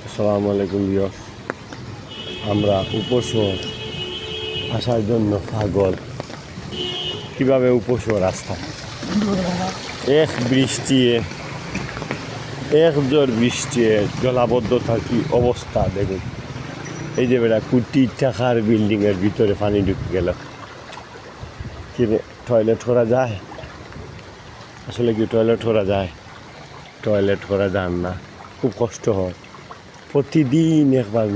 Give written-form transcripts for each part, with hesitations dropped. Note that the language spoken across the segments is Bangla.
আসসালামু আলাইকুম ভিউয়ার্স। আমরা উপশহর আসার জন্য পাগল। কীভাবে উপশহর রাস্তা এক বৃষ্টি এক জোর বৃষ্টি জলাবদ্ধতার কি অবস্থা দেখুন। এই যে বেটা কোটি টাকার বিল্ডিংয়ের ভিতরে পানি ঢুকে গেল। কি টয়লেট করা যায়? আসলে কি টয়লেট করা যায়? টয়লেট করা যান না, খুব কষ্ট হয়। প্রতিদিন একবার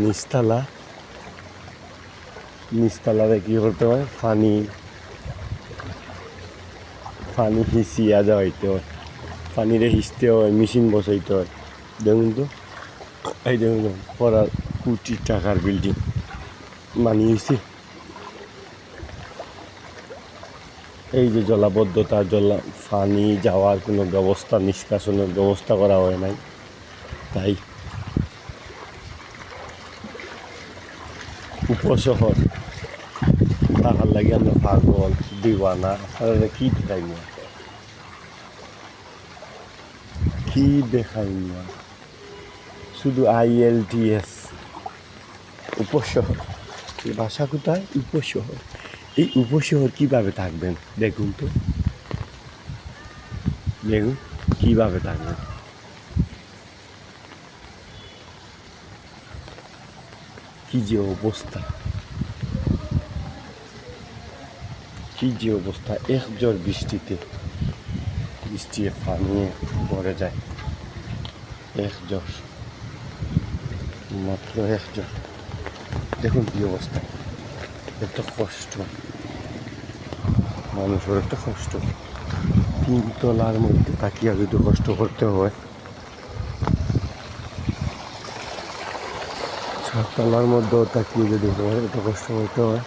নিচতলারে কী করতে হয়, পানি হিঁচিয়া যাওয়াইতে হয়, পানিরে হিঁচতে হয়, মেশিন বসাইতে হয়। দেখুন তো, এই দেখুন পড়ার কোটি টাকার বিল্ডিং বানিয়েছি। এই যে জলাবদ্ধতা, পানি যাওয়ার কোনো ব্যবস্থা, নিষ্কাশনের ব্যবস্থা করা হয় নাই। তাই উপশহর টাকার লাগে আমরা পাগল দিওয়ানা। আপনারা কি দেখাই না, কি দেখাই না, শুধু IELTS উপশহর। ভাষা কোথায়? উপশহর। এই উপশহর কীভাবে থাকবেন দেখুন তো, দেখুন কীভাবে থাকবেন। কি যে অবস্থা, কি যে অবস্থা। এক জোর বৃষ্টি পানি ভরে যায়। এক জোর, মাত্র এক জোর। দেখুন কি অবস্থা, এত কষ্ট মানুষের, একটা কষ্ট। তিনতলার মধ্যে তাকিয়া যদি কষ্ট করতে হয়, সাততলার মধ্যেও তাকিয়ে যদি এত কষ্ট করতে হয়,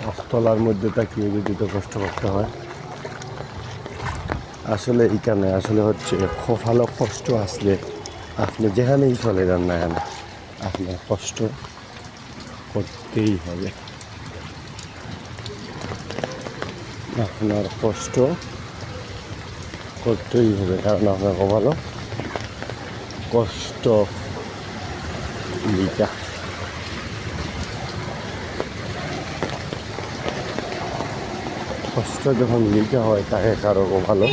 পাঁচতলার মধ্যে তাকিয়ে যদি তো কষ্ট করতে হয়। আসলে এখানে আসলে হচ্ছে ভালো কষ্ট আসলে আপনি যেখানেই চলে যান না কেন, আপনার কষ্ট করতেই হবে। আপনার কষ্ট করতেই হবে, কারণ আপনার ভালো কষ্ট লিখা। কষ্ট যখন লিখা হয় তাকে কারো ভালো,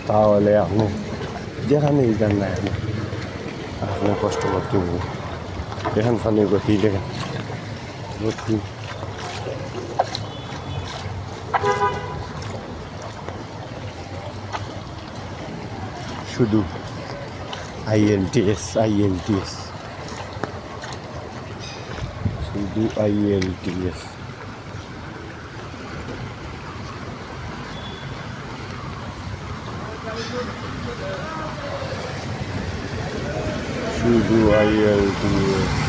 তাহলে আপনি যেখানেই যান না কেন আপনি কষ্ট করতে হবে। দেখেন পানির গতি, দেখেন গতি। শুধু IELTS, শুধু IELTS। শুধু IELTS।